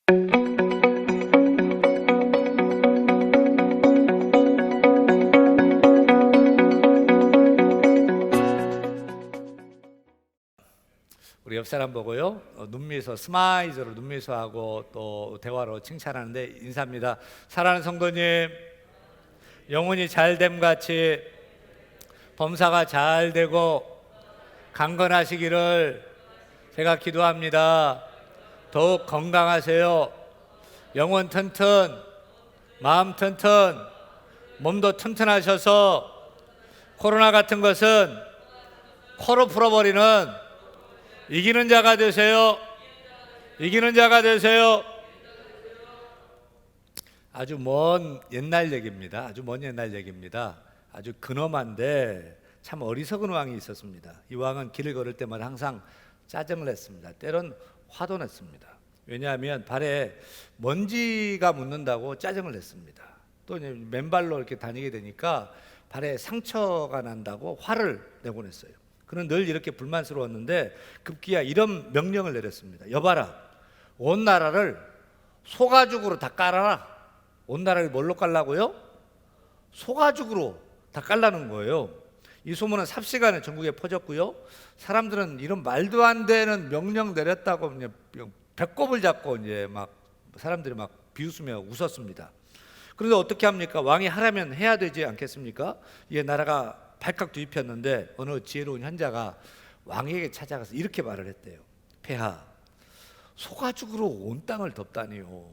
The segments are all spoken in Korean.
우리 옆 사람 보고요, 눈미소, 스마일즈로 눈미소하고 또 대화로 칭찬하는데 인사합니다. 사랑하는 성도님, 영혼이 잘됨 같이 범사가 잘 되고 강건하시기를 제가 기도합니다. 더욱 건강하세요. 영혼 튼튼, 마음 튼튼, 몸도 튼튼하셔서 코로나 같은 것은 코로 풀어버리는 이기는 자가 되세요. 이기는 자가 되세요. 아주 먼 옛날 얘기입니다. 아주 먼 옛날 얘기입니다. 아주 근엄한데 참 어리석은 왕이 있었습니다. 이 왕은 길을 걸을 때마다 항상 짜증을 냈습니다. 때론 화도 냈습니다. 왜냐하면 발에 먼지가 묻는다고 짜증을 냈습니다. 또 맨발로 이렇게 다니게 되니까 발에 상처가 난다고 화를 내곤 했어요. 그는 늘 이렇게 불만스러웠는데 급기야 이런 명령을 내렸습니다. 여봐라, 온 나라를 소가죽으로 다 깔아라. 온 나라를 뭘로 깔라고요? 소가죽으로 다 깔라는 거예요. 이 소문은 삽시간에 전국에 퍼졌고요. 사람들은 이런 말도 안 되는 명령 내렸다고 이제 배꼽을 잡고 이제 막 사람들이 막 비웃으며 웃었습니다. 그런데 어떻게 합니까? 왕이 하라면 해야 되지 않겠습니까? 이게 나라가 발칵 뒤집혔는데 어느 지혜로운 현자가 왕에게 찾아가서 이렇게 말을 했대요. 폐하, 소가죽으로 온 땅을 덮다니요.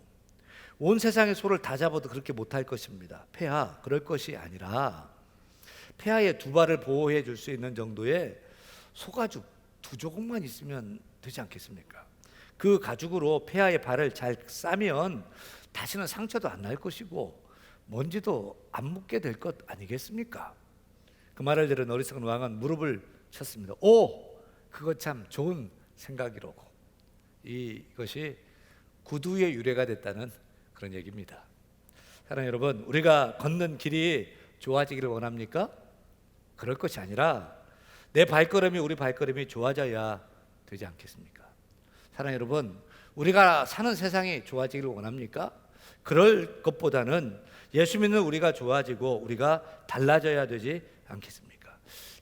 온 세상의 소를 다 잡아도 그렇게 못할 것입니다. 폐하, 그럴 것이 아니라 폐하의 두 발을 보호해 줄 수 있는 정도의 소가죽 두 조각만 있으면 되지 않겠습니까? 그 가죽으로 폐하의 발을 잘 싸면 다시는 상처도 안 날 것이고 먼지도 안 묻게 될 것 아니겠습니까? 그 말을 들은 어리석은 왕은 무릎을 쳤습니다. 오, 그거 참 좋은 생각이로고. 이것이 구두의 유래가 됐다는 그런 얘기입니다. 사랑하는 여러분, 우리가 걷는 길이 좋아지기를 원합니까? 그럴 것이 아니라 내 발걸음이, 우리 발걸음이 좋아져야 되지 않겠습니까? 사랑하는 여러분, 우리가 사는 세상이 좋아지기를 원합니까? 그럴 것보다는 예수 믿는 우리가 좋아지고 우리가 달라져야 되지 않겠습니까?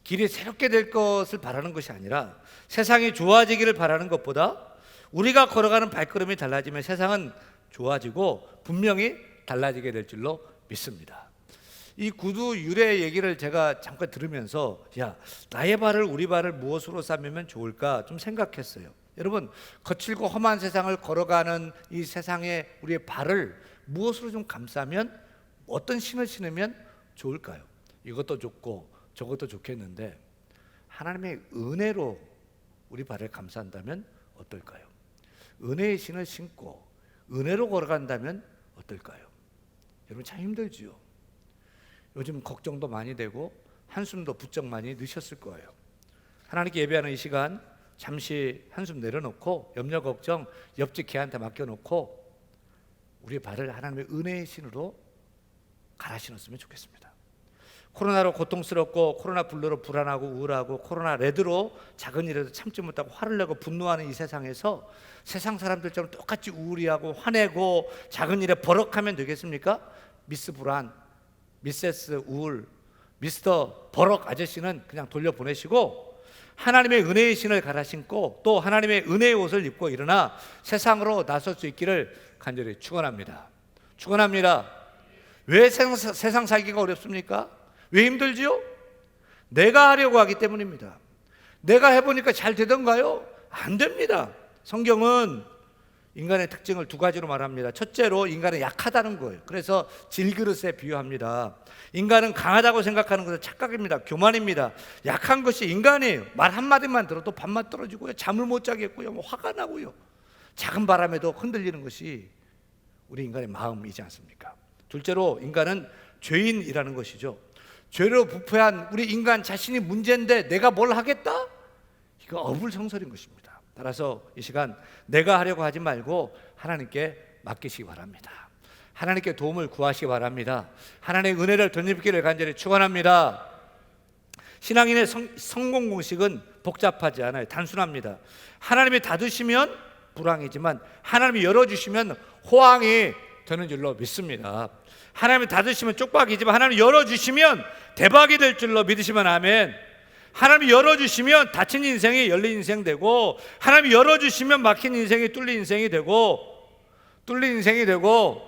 길이 새롭게 될 것을 바라는 것이 아니라 세상이 좋아지기를 바라는 것보다 우리가 걸어가는 발걸음이 달라지면 세상은 좋아지고 분명히 달라지게 될 줄로 믿습니다. 이 구두 유래 얘기를 제가 잠깐 들으면서 야, 나의 발을, 우리 발을 무엇으로 싸매면 좋을까 좀 생각했어요. 여러분, 거칠고 험한 세상을 걸어가는 이 세상에 우리의 발을 무엇으로 좀 감싸면, 어떤 신을 신으면 좋을까요? 이것도 좋고 저것도 좋겠는데 하나님의 은혜로 우리 발을 감싼다면 어떨까요? 은혜의 신을 신고 은혜로 걸어간다면 어떨까요? 여러분, 참 힘들지요. 요즘 걱정도 많이 되고 한숨도 부쩍 많이 넣으셨을 거예요. 하나님께 예배하는 이 시간 잠시 한숨 내려놓고 염려 걱정 옆집 개한테 맡겨놓고 우리의 발을 하나님의 은혜의 신으로 갈아 신었으면 좋겠습니다. 코로나로 고통스럽고 코로나 블루로 불안하고 우울하고 코로나 레드로 작은 일에도 참지 못하고 화를 내고 분노하는 이 세상에서 세상 사람들처럼 똑같이 우울해하고 화내고 작은 일에 버럭하면 되겠습니까? 미스 불안, 미세스 우울, 미스터 버럭 아저씨는 그냥 돌려보내시고 하나님의 은혜의 신을 갈아 신고 또 하나님의 은혜의 옷을 입고 일어나 세상으로 나설 수 있기를 간절히 축원합니다. 축원합니다. 왜 세상 살기가 어렵습니까? 왜 힘들지요? 내가 하려고 하기 때문입니다. 내가 해보니까 잘 되던가요? 안 됩니다. 성경은 인간의 특징을 두 가지로 말합니다. 첫째로 인간은 약하다는 거예요. 그래서 질그릇에 비유합니다. 인간은 강하다고 생각하는 것은 착각입니다. 교만입니다. 약한 것이 인간이에요. 말 한마디만 들어도 밥맛 떨어지고요, 잠을 못 자겠고요, 화가 나고요, 작은 바람에도 흔들리는 것이 우리 인간의 마음이지 않습니까? 둘째로 인간은 죄인이라는 것이죠. 죄로 부패한 우리 인간 자신이 문제인데 내가 뭘 하겠다? 이거 어불성설인 것입니다. 따라서 이 시간 내가 하려고 하지 말고 하나님께 맡기시기 바랍니다. 하나님께 도움을 구하시기 바랍니다. 하나님의 은혜를 덧입기를 간절히 축원합니다. 신앙인의 성공 공식은 복잡하지 않아요. 단순합니다. 하나님이 닫으시면 불황이지만 하나님이 열어주시면 호황이 되는 줄로 믿습니다. 하나님이 닫으시면 쪽박이지만 하나님이 열어주시면 대박이 될 줄로 믿으시면 아멘. 하나님이 열어주시면 닫힌 인생이 열린 인생 되고, 하나님이 열어주시면 막힌 인생이 뚫린 인생이 되고, 뚫린 인생이 되고,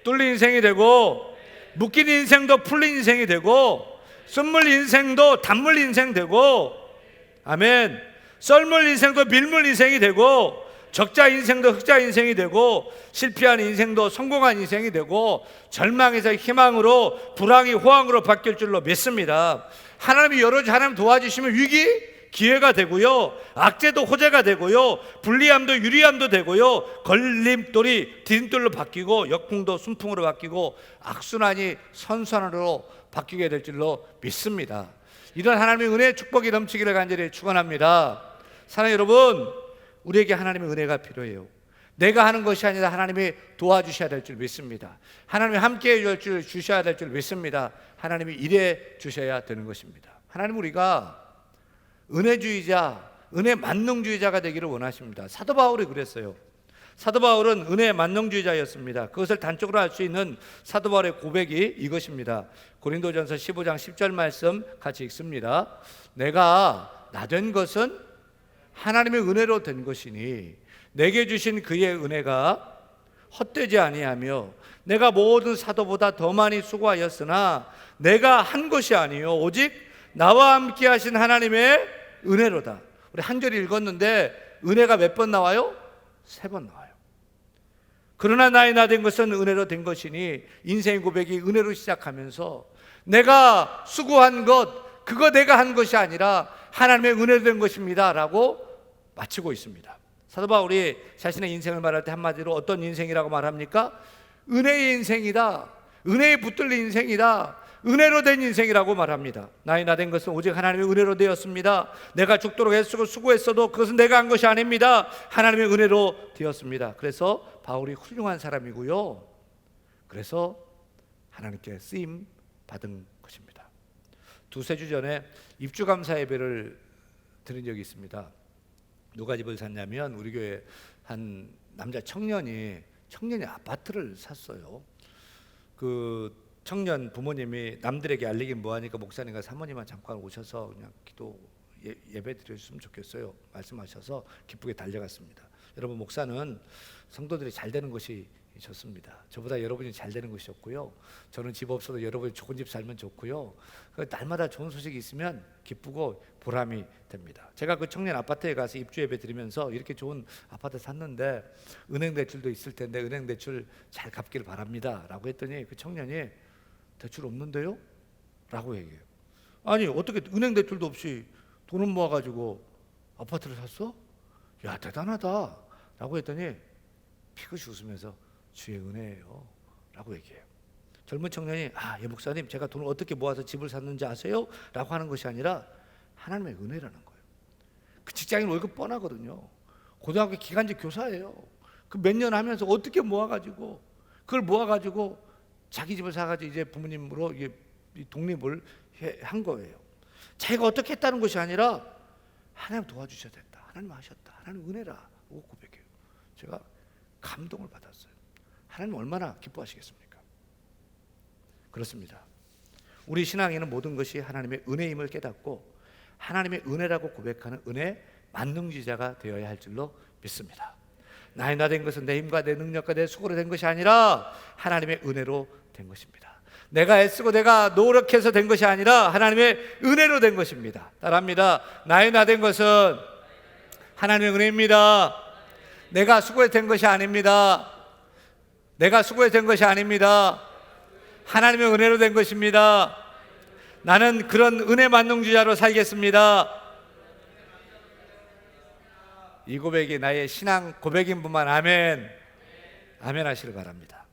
뚫린 인생이 되고, 묶인 인생도 풀린 인생이 되고, 쓴물 인생도 단물 인생 되고, 아멘. 썰물 인생도 밀물 인생이 되고, 적자 인생도 흑자 인생이 되고, 실패한 인생도 성공한 인생이 되고, 절망에서 희망으로, 불황이 호황으로 바뀔 줄로 믿습니다. 하나님이 하나님 도와주시면 위기 기회가 되고요, 악재도 호재가 되고요, 불리함도 유리함도 되고요, 걸림돌이 디딤돌로 바뀌고, 역풍도 순풍으로 바뀌고, 악순환이 선순환으로 바뀌게 될 줄로 믿습니다. 이런 하나님의 은혜의 축복이 넘치기를 간절히 축원합니다. 사랑하는 여러분, 우리에게 하나님의 은혜가 필요해요. 내가 하는 것이 아니라 하나님이 도와주셔야 될 줄 믿습니다. 하나님이 함께해 주셔야 될 줄 믿습니다. 하나님이 일해 주셔야 되는 것입니다. 하나님, 우리가 은혜주의자, 은혜 만능주의자가 되기를 원하십니다. 사도 바울이 그랬어요. 사도 바울은 은혜 만능주의자였습니다. 그것을 단적으로 알 수 있는 사도 바울의 고백이 이것입니다. 고린도전서 15장 10절 말씀 같이 읽습니다. 내가 나 된 것은 하나님의 은혜로 된 것이니 내게 주신 그의 은혜가 헛되지 아니하며, 내가 모든 사도보다 더 많이 수고하였으나 내가 한 것이 아니요 오직 나와 함께 하신 하나님의 은혜로다. 우리 한 절 읽었는데 은혜가 몇 번 나와요? 3번 나와요. 그러나 나의 나 된 것은 은혜로 된 것이니, 인생의 고백이 은혜로 시작하면서 내가 수고한 것, 그거 내가 한 것이 아니라 하나님의 은혜로 된 것입니다 라고 마치고 있습니다. 사도 바울이 자신의 인생을 말할 때 한마디로 어떤 인생이라고 말합니까? 은혜의 인생이다, 은혜에 붙들린 인생이다, 은혜로 된 인생이라고 말합니다. 나의 나 된 것은 오직 하나님의 은혜로 되었습니다. 내가 죽도록 애쓰고 수고했어도 그것은 내가 한 것이 아닙니다. 하나님의 은혜로 되었습니다. 그래서 바울이 훌륭한 사람이고요, 그래서 하나님께 쓰임 받은 것입니다. 두세 주 전에 입주감사 예배를 드린 적이 있습니다. 누가 집을 샀냐면 우리 교회 한 남자 청년이 아파트를 샀어요. 그 청년 부모님이 남들에게 알리긴 뭐하니까 목사님과 사모님만 잠깐 오셔서 그냥 기도 예배 드려주셨으면 좋겠어요 말씀하셔서 기쁘게 달려갔습니다. 여러분, 목사는 성도들이 잘 되는 것이 좋습니다. 저보다 여러분이 잘 되는 것이 좋고요, 저는 집 없어도 여러분이 좋은 집 살면 좋고요, 날마다 좋은 소식이 있으면 기쁘고 보람이 됩니다. 제가 그 청년 아파트에 가서 입주 예배 드리면서 이렇게 좋은 아파트 샀는데 은행 대출도 있을 텐데 은행 대출 잘 갚길 바랍니다 라고 했더니 그 청년이 대출 없는데요? 라고 얘기해요. 아니, 어떻게 은행 대출도 없이 돈을 모아가지고 아파트를 샀어? 야, 대단하다 라고 했더니 피그시 웃으면서 주의 은혜예요 라고 얘기해요. 젊은 청년이 예 목사님, 제가 돈을 어떻게 모아서 집을 샀는지 아세요? 라고 하는 것이 아니라 하나님의 은혜라는 거예요. 그 직장인 월급 뻔하거든요. 고등학교 기간제 교사예요. 그 몇 년 하면서 어떻게 모아가지고 그걸 모아가지고 자기 집을 사가지고 이제 부모님으로 이게 독립을 한 거예요. 자기가 어떻게 했다는 것이 아니라 하나님 도와주셔야 됐다, 하나님 하셨다, 하나님 은혜라고 고백해요. 제가 감동을 받았어요. 하나님 얼마나 기뻐하시겠습니까? 그렇습니다. 우리 신앙에는 모든 것이 하나님의 은혜임을 깨닫고 하나님의 은혜라고 고백하는 은혜 만능주의자가 되어야 할 줄로 믿습니다. 나의 나 된 것은 내 힘과 내 능력과 내 수고로 된 것이 아니라 하나님의 은혜로 된 것입니다. 내가 애쓰고 내가 노력해서 된 것이 아니라 하나님의 은혜로 된 것입니다. 따라합니다. 나의 나 된 것은 하나님의 은혜입니다. 내가 수고해서 된 것이 아닙니다. 내가 수고해서 된 것이 아닙니다. 하나님의 은혜로 된 것입니다. 나는 그런 은혜 만능주의자로 살겠습니다. 이 고백이 나의 신앙 고백인 분만 아멘 하시길 바랍니다.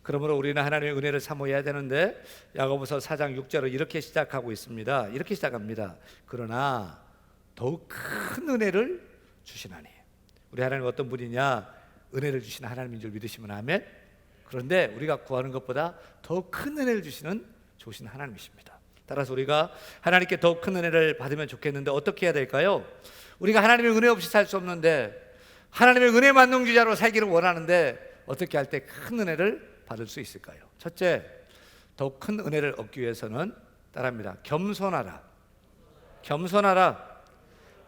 그러므로 우리는 하나님의 은혜를 사모해야 되는데 야고보서 4장 6절을 이렇게 시작하고 있습니다. 이렇게 시작합니다. 그러나 더욱 큰 은혜를 주시나니. 우리 하나님 어떤 분이냐? 은혜를 주시는 하나님인 줄 믿으시면 아멘. 그런데 우리가 구하는 것보다 더 큰 은혜를 주시는 좋으신 하나님이십니다. 따라서 우리가 하나님께 더 큰 은혜를 받으면 좋겠는데 어떻게 해야 될까요? 우리가 하나님의 은혜 없이 살 수 없는데 하나님의 은혜 만능주자로 살기를 원하는데 어떻게 할 때 큰 은혜를 받을 수 있을까요? 첫째, 더욱 큰 은혜를 얻기 위해서는 따라합니다. 겸손하라. 겸손하라.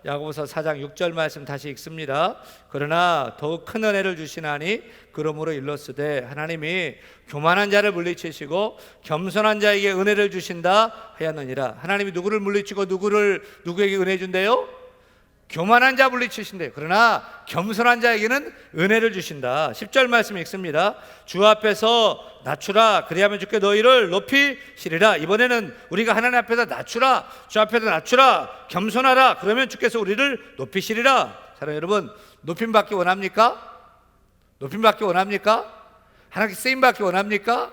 야고보서 4장 6절 말씀 다시 읽습니다. 그러나 더욱 큰 은혜를 주시나니 그러므로 일렀으되 하나님이 교만한 자를 물리치시고 겸손한 자에게 은혜를 주신다 하였느니라. 하나님이 누구를 물리치고 누구에게 은혜 준대요? 교만한 자 물리치신대요. 그러나 겸손한 자에게는 은혜를 주신다. 10절 말씀 읽습니다. 주 앞에서 낮추라. 그리하면 주께 너희를 높이시리라. 이번에는 우리가 하나님 앞에서 낮추라. 주 앞에서 낮추라. 겸손하라. 그러면 주께서 우리를 높이시리라. 사랑하는 여러분, 높임 받기 원합니까? 높임 받기 원합니까? 하나님께 쓰임 받기 원합니까?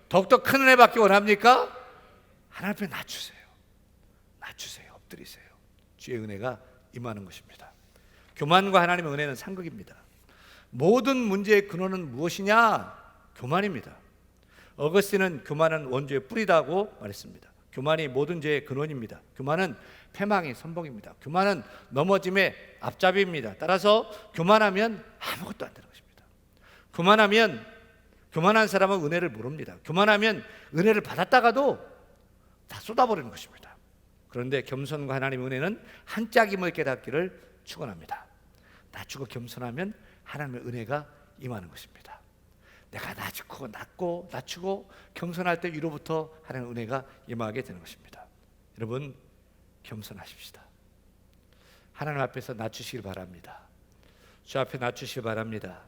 더욱더 큰 은혜 받기 원합니까? 하나님 앞에 낮추세요. 낮추세요. 엎드리세요. 주의 은혜가 임하는 것입니다. 교만과 하나님의 은혜는 상극입니다. 모든 문제의 근원은 무엇이냐? 교만입니다. 어거스틴은 교만은 원죄의 뿌리다고 말했습니다. 교만이 모든 죄의 근원입니다. 교만은 패망의 선봉입니다. 교만은 넘어짐의 앞잡이입니다. 따라서 교만하면 아무것도 안 되는 것입니다. 교만한 사람은 은혜를 모릅니다. 교만하면 은혜를 받았다가도 다 쏟아버리는 것입니다. 그런데 겸손과 하나님의 은혜는 한 짝임을 깨닫기를 축원합니다. 낮추고 겸손하면 하나님의 은혜가 임하는 것입니다. 내가 낮추고 겸손할 때 위로부터 하나님의 은혜가 임하게 되는 것입니다. 여러분, 겸손하십시다. 하나님 앞에서 낮추시길 바랍니다. 주 앞에 낮추시길 바랍니다.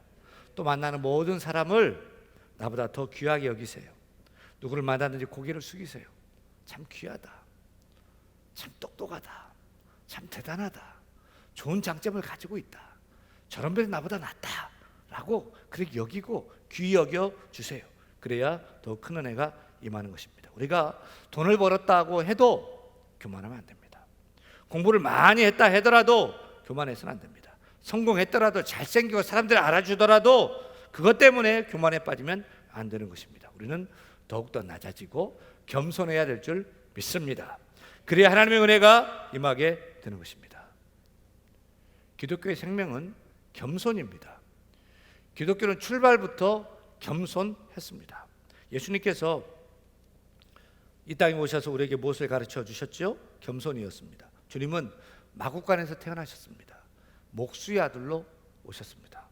또 만나는 모든 사람을 나보다 더 귀하게 여기세요. 누구를 만나든지 고개를 숙이세요. 참 귀하다. 참 똑똑하다. 참 대단하다. 좋은 장점을 가지고 있다. 저런 분이 나보다 낫다 라고 그렇게 여기고 귀히 여겨 주세요. 그래야 더 큰 은혜가 임하는 것입니다. 우리가 돈을 벌었다고 해도 교만하면 안 됩니다. 공부를 많이 했다 하더라도 교만해서는 안 됩니다. 성공했더라도 잘생기고 사람들이 알아주더라도 그것 때문에 교만에 빠지면 안 되는 것입니다. 우리는 더욱더 낮아지고 겸손해야 될 줄 믿습니다. 그래야 하나님의 은혜가 임하게 되는 것입니다. 기독교의 생명은 겸손입니다. 기독교는 출발부터 겸손했습니다. 예수님께서 이 땅에 오셔서 우리에게 무엇을 가르쳐 주셨죠? 겸손이었습니다. 주님은 마국간에서 태어나셨습니다. 목수의 아들로 오셨습니다.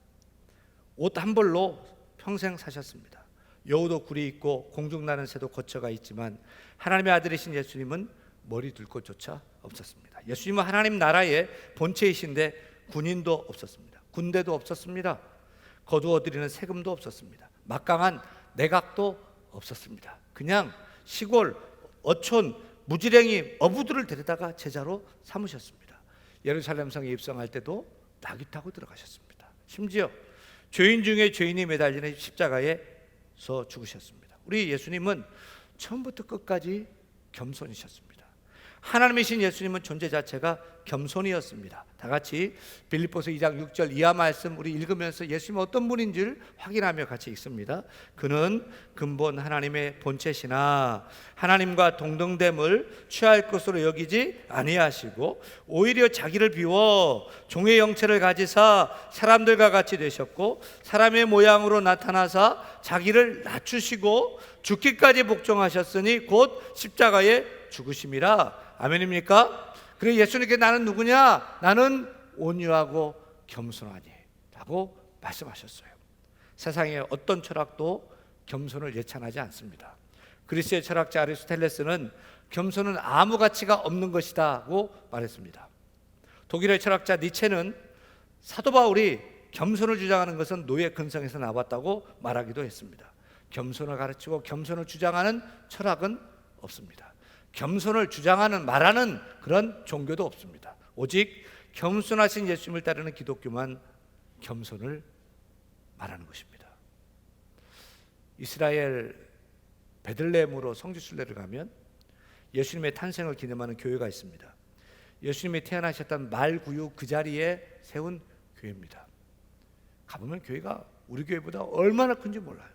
옷 한 벌로 평생 사셨습니다. 여우도 굴이 있고 공중나는 새도 거처가 있지만 하나님의 아들이신 예수님은 머리 둘 곳조차 없었습니다. 예수님은 하나님 나라의 본체이신데 군인도 없었습니다. 군대도 없었습니다. 거두어들이는 세금도 없었습니다. 막강한 내각도 없었습니다. 그냥 시골 어촌 무지랭이 어부들을 데려다가 제자로 삼으셨습니다. 예루살렘 성에 입성할 때도 나귀 타고 들어가셨습니다. 심지어 죄인 중에 죄인이 매달리는 십자가에서 죽으셨습니다. 우리 예수님은 처음부터 끝까지 겸손이셨습니다. 하나님이신 예수님은 존재 자체가 겸손이었습니다. 다 같이 빌립보서 2장 6절 이하 말씀 우리 읽으면서 예수님은 어떤 분인지를 확인하며 같이 읽습니다. 그는 근본 하나님의 본체시나 하나님과 동등됨을 취할 것으로 여기지 아니하시고 오히려 자기를 비워 종의 형체를 가지사 사람들과 같이 되셨고 사람의 모양으로 나타나사 자기를 낮추시고 죽기까지 복종하셨으니 곧 십자가에 죽으심이라. 아멘입니까? 그래 예수님께 나는 누구냐? 나는 온유하고 겸손하니 라고 말씀하셨어요. 세상의 어떤 철학도 겸손을 예찬하지 않습니다. 그리스의 철학자 아리스토텔레스는 겸손은 아무 가치가 없는 것이다고 말했습니다. 독일의 철학자 니체는 사도 바울이 겸손을 주장하는 것은 노예 근성에서 나왔다고 말하기도 했습니다. 겸손을 가르치고 겸손을 주장하는 철학은 없습니다. 겸손을 주장하는 말하는 그런 종교도 없습니다. 오직 겸손하신 예수님을 따르는 기독교만 겸손을 말하는 것입니다. 이스라엘 베들레헴으로 성지순례를 가면 예수님의 탄생을 기념하는 교회가 있습니다. 예수님이 태어나셨던 말구유 그 자리에 세운 교회입니다. 가보면 교회가 우리 교회보다 얼마나 큰지 몰라요.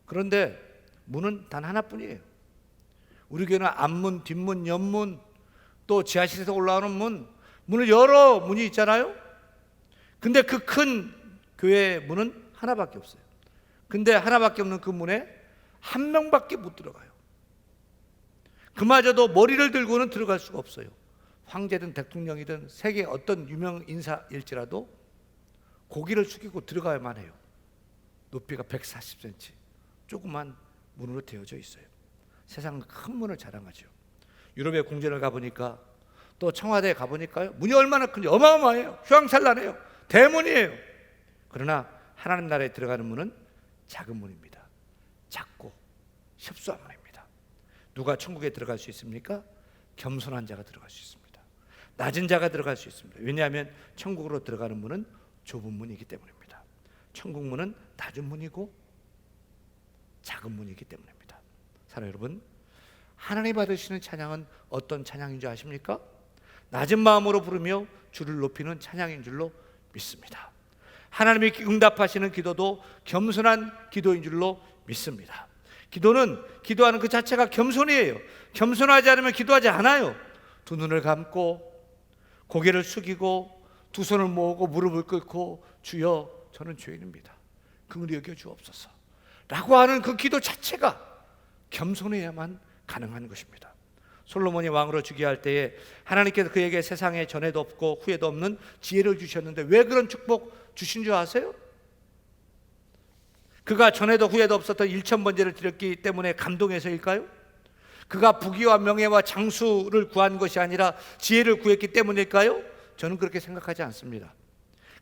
그런데 문은 단 하나뿐이에요. 우리 교회는 앞문, 뒷문, 옆문, 또 지하실에서 올라오는 문을 여러 문이 있잖아요. 근데 그 큰 교회 문은 하나밖에 없어요. 근데 하나밖에 없는 그 문에 한 명밖에 못 들어가요. 그마저도 머리를 들고는 들어갈 수가 없어요. 황제든 대통령이든 세계 어떤 유명 인사일지라도 고개를 숙이고 들어가야만 해요. 높이가 140cm, 조그만 문으로 되어져 있어요. 세상 큰 문을 자랑하죠. 유럽의 궁전을 가보니까, 또 청와대에 가보니까요, 문이 얼마나 큰지 어마어마해요. 휘황찬란해요. 대문이에요. 그러나 하나님 나라에 들어가는 문은 작은 문입니다. 작고 협소한 문입니다. 누가 천국에 들어갈 수 있습니까? 겸손한 자가 들어갈 수 있습니다. 낮은 자가 들어갈 수 있습니다. 왜냐하면 천국으로 들어가는 문은 좁은 문이기 때문입니다. 천국 문은 낮은 문이고 작은 문이기 때문입니다. 사랑하는 여러분, 하나님 받으시는 찬양은 어떤 찬양인 줄 아십니까? 낮은 마음으로 부르며 주를 높이는 찬양인 줄로 믿습니다. 하나님이 응답하시는 기도도 겸손한 기도인 줄로 믿습니다. 기도는, 기도하는 그 자체가 겸손이에요. 겸손하지 않으면 기도하지 않아요. 두 눈을 감고 고개를 숙이고 두 손을 모으고 무릎을 꿇고, 주여 저는 죄인입니다, 긍휼히 여겨 주옵소서 라고 하는 그 기도 자체가 겸손해야만 가능한 것입니다. 솔로몬이 왕으로 즉위할 때에 하나님께서 그에게 세상에 전에도 없고 후에도 없는 지혜를 주셨는데 왜 그런 축복 주신 줄 아세요? 그가 전에도 후에도 없었던 1000번제를 드렸기 때문에 감동해서일까요? 그가 부귀와 명예와 장수를 구한 것이 아니라 지혜를 구했기 때문일까요? 저는 그렇게 생각하지 않습니다.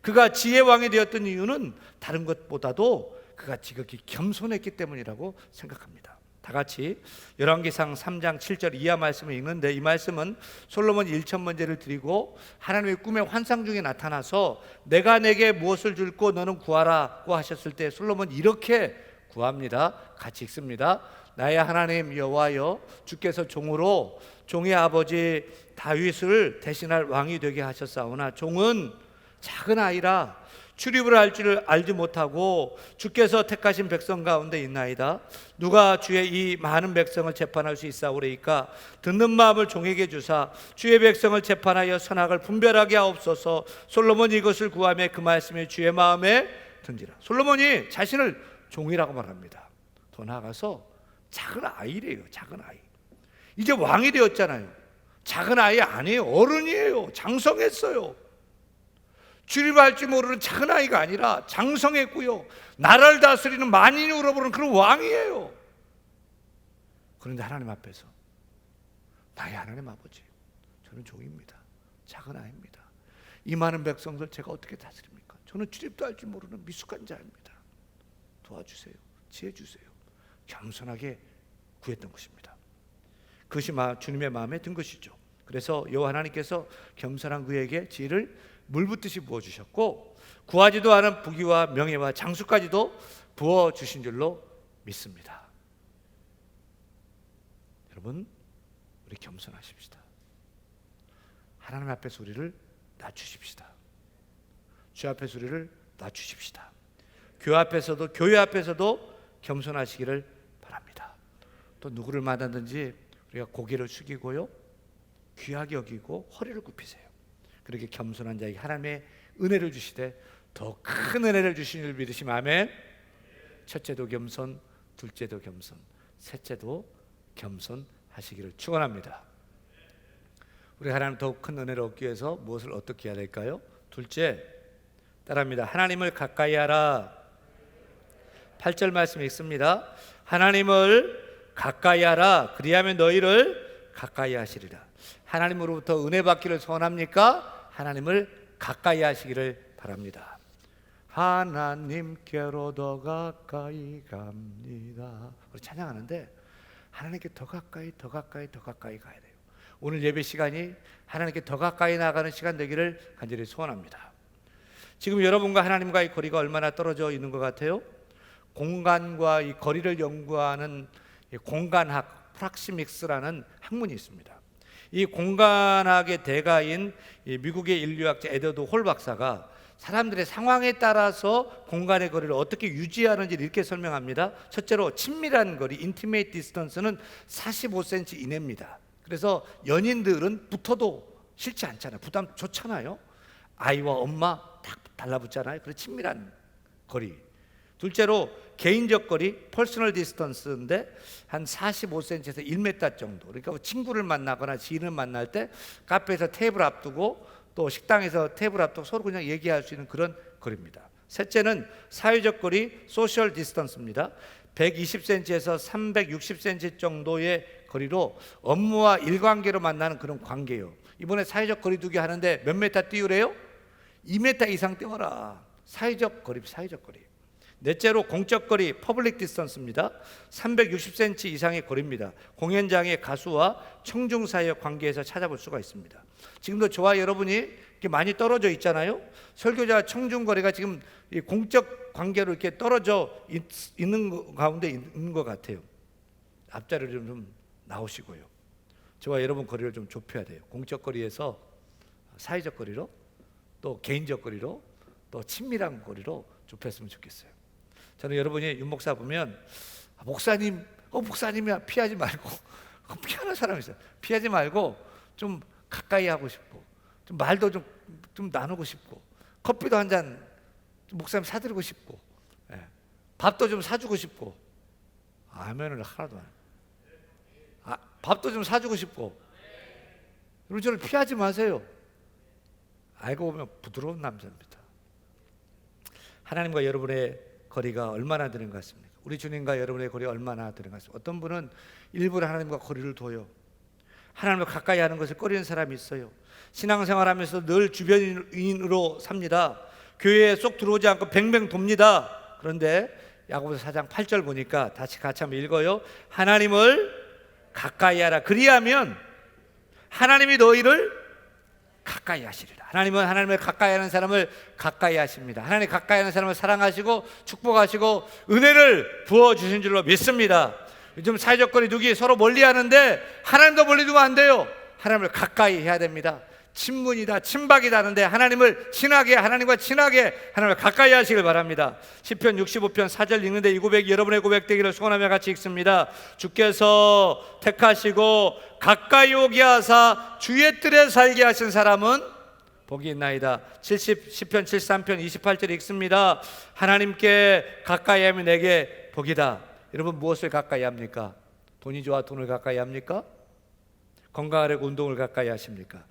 그가 지혜왕이 되었던 이유는 다른 것보다도 그가 지극히 겸손했기 때문이라고 생각합니다. 다 같이 열왕기상 3장 7절 이하 말씀을 읽는데, 이 말씀은 솔로몬이 1000번제를 드리고 하나님의 꿈의 환상 중에 나타나서 내가 내게 무엇을 줄고 너는 구하라고 하셨을 때 솔로몬이 이렇게 구합니다. 같이 읽습니다. 나의 하나님 여호와여, 주께서 종으로 종의 아버지 다윗을 대신할 왕이 되게 하셨사오나 종은 작은 아이라 출입을 할 줄 알지 못하고 주께서 택하신 백성 가운데 있나이다. 누가 주의 이 많은 백성을 재판할 수 있사오리이까? 듣는 마음을 종에게 주사 주의 백성을 재판하여 선악을 분별하게 하옵소서. 솔로몬이 이것을 구하며 그 말씀이 주의 마음에 든지라. 솔로몬이 자신을 종이라고 말합니다. 더 나아가서 작은 아이래요. 작은 아이. 이제 왕이 되었잖아요. 작은 아이 아니에요. 어른이에요. 장성했어요. 출입할 줄 모르는 작은 아이가 아니라 장성했고요, 나라를 다스리는 만인이 울어보는 그런 왕이에요. 그런데 하나님 앞에서 나의 하나님 아버지, 저는 종입니다. 작은 아이입니다. 이 많은 백성들 제가 어떻게 다스립니까? 저는 출입도 할 줄 모르는 미숙한 자입니다. 도와주세요. 지혜 주세요. 겸손하게 구했던 것입니다. 그것이 주님의 마음에 든 것이죠. 그래서 여호와 하나님께서 겸손한 그에게 지혜를 물붓듯이 부어주셨고, 구하지도 않은 부귀와 명예와 장수까지도 부어주신 줄로 믿습니다. 여러분, 우리 겸손하십시다. 하나님 앞에서 우리를 낮추십시다. 주 앞에서 우리를 낮추십시다. 교회 앞에서도 겸손하시기를 바랍니다. 또 누구를 만나든지 우리가 고개를 숙이고요, 귀하게 여기고 허리를 굽히세요. 그렇게 겸손한 자에게 하나님의 은혜를 주시되 더 큰 은혜를 주신 줄 믿으시면 아멘. 첫째도 겸손, 둘째도 겸손, 셋째도 겸손하시기를 축원합니다. 우리 하나님 더욱 큰 은혜를 얻기 위해서 무엇을 어떻게 해야 될까요? 둘째, 따라합니다. 하나님을 가까이 하라. 8절 말씀 읽습니다. 하나님을 가까이 하라. 그리하면 너희를 가까이 하시리라. 하나님으로부터 은혜 받기를 소원합니까? 하나님을 가까이 하시기를 바랍니다. 하나님께로 더 가까이 갑니다. 우리 찬양하는데 하나님께 더 가까이 가야 돼요. 오늘 예배 시간이 하나님께 더 가까이 나가는 시간 되기를 간절히 소원합니다. 지금 여러분과 하나님과의 거리가 얼마나 떨어져 있는 것 같아요? 공간과 이 거리를 연구하는 공간학 프락시믹스라는 학문이 있습니다. 이 공간학의 대가인 미국의 인류학자 에드워드 홀 박사가 사람들의 상황에 따라서 공간의 거리를 어떻게 유지하는지 이렇게 설명합니다. 첫째로 친밀한 거리, intimate distance는 45cm 이내입니다. 그래서 연인들은 붙어도 싫지 않잖아요. 부담 좋잖아요. 아이와 엄마 딱 달라붙잖아요. 그래서 친밀한 거리. 둘째로 개인적 거리, 퍼스널 디스턴스인데 한 45cm에서 1m 정도. 그러니까 친구를 만나거나 지인을 만날 때 카페에서 테이블 앞두고 또 식당에서 테이블 앞두고 서로 그냥 얘기할 수 있는 그런 거리입니다. 셋째는 사회적 거리, 소셜 디스턴스입니다. 120cm에서 360cm 정도의 거리로 업무와 일관계로 만나는 그런 관계예요. 이번에 사회적 거리 두기 하는데 몇 메타 띄우래요? 2m 이상 띄워라. 사회적 거리, 사회적 거리. 넷째로 공적 거리, 퍼블릭 디스턴스입니다. 360cm 이상의 거리입니다. 공연장의 가수와 청중 사이의 관계에서 찾아볼 수가 있습니다. 지금도 저와 여러분이 이렇게 많이 떨어져 있잖아요. 설교자 청중 거리가 지금 이 공적 관계로 이렇게 떨어져 있는 가운데 있는 것 같아요. 앞자리를 좀 나오시고요. 저와 여러분 거리를 좀 좁혀야 돼요. 공적 거리에서 사회적 거리로, 또 개인적 거리로, 또 친밀한 거리로 좁혔으면 좋겠어요. 저는 여러분이 윤 목사 보면 목사님, 목사님이야 피하지 말고 피하는 사람이 있어요. 피하지 말고 좀 가까이 하고 싶고, 좀 말도 좀 나누고 싶고, 커피도 한 잔 목사님 사드리고 싶고, 밥도 좀 사주고 싶고. 아멘을 하나도 안 해요. 밥도 좀 사주고 싶고. 여러분 저를 피하지 마세요. 알고 보면 부드러운 남자입니다. 하나님과 여러분의 거리가 얼마나 되는 것 같습니까? 우리 주님과 여러분의 거리가 얼마나 되는 것 같습니까? 어떤 분은 일부러 하나님과 거리를 둬요. 하나님을 가까이 하는 것을 꺼리는 사람이 있어요. 신앙생활하면서 늘 주변인으로 삽니다. 교회에 쏙 들어오지 않고 뱅뱅 돕니다. 그런데 야고보서 4장 8절 보니까 같이 한번 읽어요. 하나님을 가까이 하라. 그리하면 하나님이 너희를 가까이 하시리라. 하나님은 하나님을 가까이 하는 사람을 가까이 하십니다. 하나님 가까이 하는 사람을 사랑하시고 축복하시고 은혜를 부어주신 줄로 믿습니다. 요즘 사회적 거리 두기 서로 멀리 하는데 하나님도 멀리 두면 안 돼요. 하나님을 가까이 해야 됩니다. 친문이다 친박이다 하는데 하나님을 친하게, 하나님과 친하게 하나님을 가까이 하시길 바랍니다. 시편 65편 4절 읽는데 이 고백이 여러분의 고백 되기를 소원하며 같이 읽습니다. 주께서 택하시고 가까이 오게 하사 주의 뜰에 살게 하신 사람은 복이 있나이다. 시편 73편 28절 읽습니다. 하나님께 가까이 하면 내게 복이다. 여러분 무엇을 가까이 합니까? 돈이 좋아 돈을 가까이 합니까? 건강하려고 운동을 가까이 하십니까?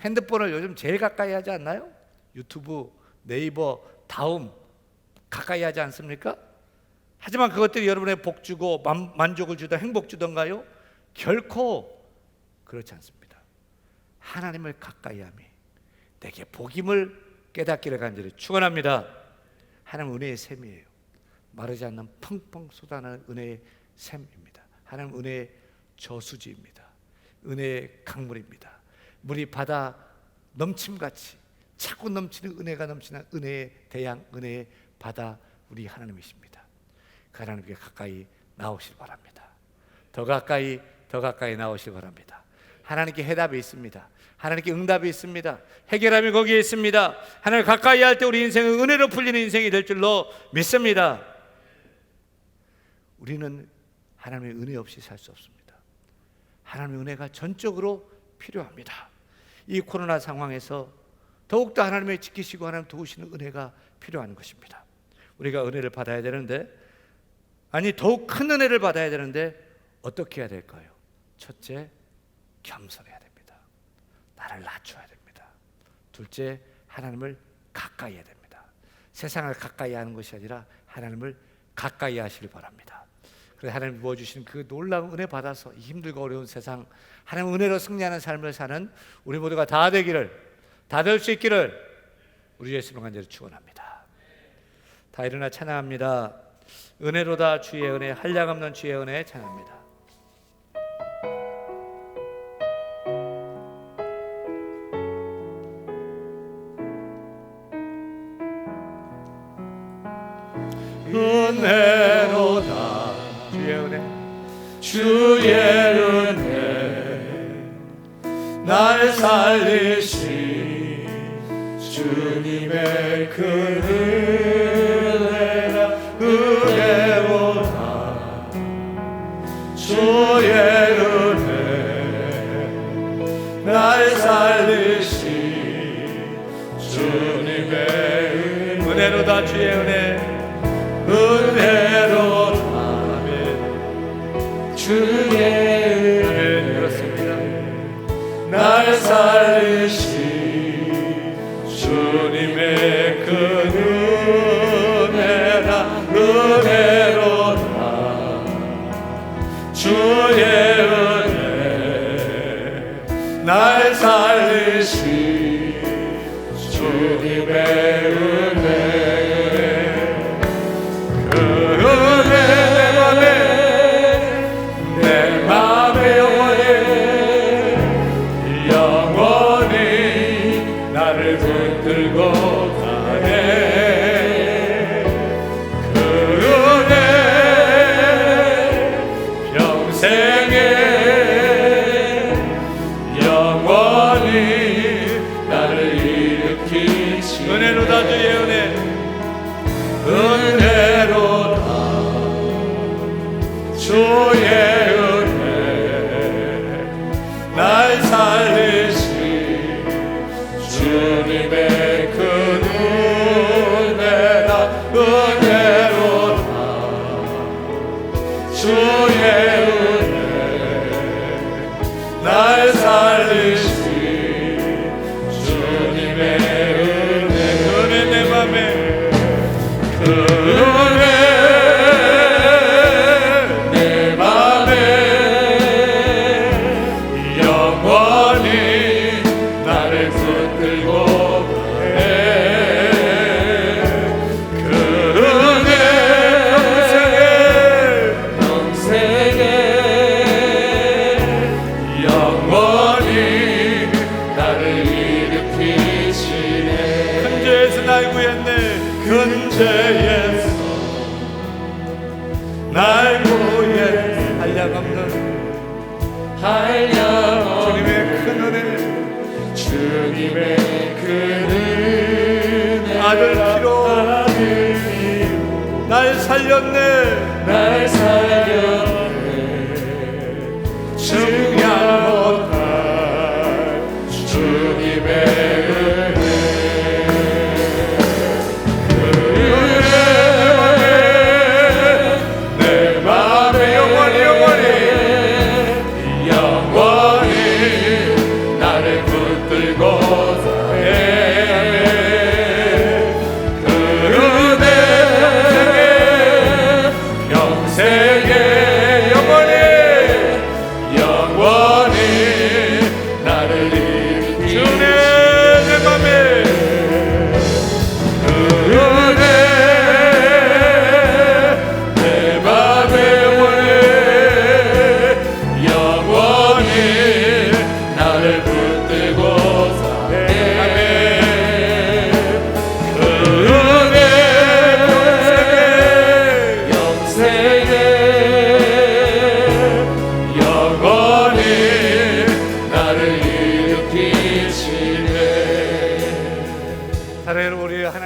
핸드폰을 요즘 제일 가까이 하지 않나요? 유튜브, 네이버, 다음 가까이 하지 않습니까? 하지만 그것들이 여러분의 복 주고 만족을 주던 행복 주던가요? 결코 그렇지 않습니다. 하나님을 가까이 함이 내게 복임을 깨닫기를 간절히 축원합니다. 하나님 은혜의 샘이에요. 마르지 않는 펑펑 쏟아나는 은혜의 샘입니다. 하나님 은혜의 저수지입니다. 은혜의 강물입니다. 물이 바다 넘침같이 차고 넘치는 은혜가 넘치는 은혜의 대양, 은혜의 바다 우리 하나님이십니다. 그 하나님께 가까이 나오시기 바랍니다. 더 가까이 나오시기 바랍니다. 하나님께 해답이 있습니다. 하나님께 응답이 있습니다. 해결함이 거기에 있습니다. 하나님 가까이 할 때 우리 인생은 은혜로 풀리는 인생이 될 줄로 믿습니다. 우리는 하나님의 은혜 없이 살 수 없습니다. 하나님의 은혜가 전적으로 필요합니다. 이 코로나 상황에서 더욱더 하나님의 지키시고 하나님 도우시는 은혜가 필요한 것입니다. 우리가 은혜를 받아야 되는데, 더욱 큰 은혜를 받아야 되는데 어떻게 해야 될까요? 첫째, 겸손해야 됩니다. 나를 낮춰야 됩니다. 둘째, 하나님을 가까이 해야 됩니다. 세상을 가까이 하는 것이 아니라 하나님을 가까이 하시길 바랍니다. 그래서 하나님 부어주신 그 놀라운 은혜 받아서 이 힘들고 어려운 세상 하나님 은혜로 승리하는 삶을 사는 우리 모두가 다 되기를, 다 될 수 있기를 우리 예수님 간절히 축원합니다. 다 일어나 찬양합니다. 은혜로다 주의 은혜, 한량없는 주의 은혜 찬양합니다. 은혜로다 주의 은혜, 주의 은혜 날 살리신 주님의 그 은혜라 은혜로다 주의 은혜 날 살리신 주님의 은혜로다 주의 은혜. 은혜로다. 주의 은혜. 그렇습니다. 날 살리신 주님의 그 은혜라. 은혜로다. 주의 은혜. 날 살리신 주님의 은혜. 그 은혜 내 맘에 영원히 나를 붙들고 가네. 그 은혜 평생에 영원히 나를 일으키시. 은혜로다 주의 은혜. 은혜로다 주의 은혜. 날 살리신 주님의 그 은혜라. 은혜로다 주의 은혜. 날 살리신 주님의 은혜. 은혜 내 맘에. 그 은혜 내 맘에 영원히 나를 붙들고 가네. 그 은혜 평생에 영원히 나를 일으키시네. 큰 죄에서 날 구했네. 큰 죄에서 날 구해 한량없는 한량없는 주님의 큰 은혜. 주님의 그 은혜. 아들 피로 날 살렸네. 날 살렸네. 주의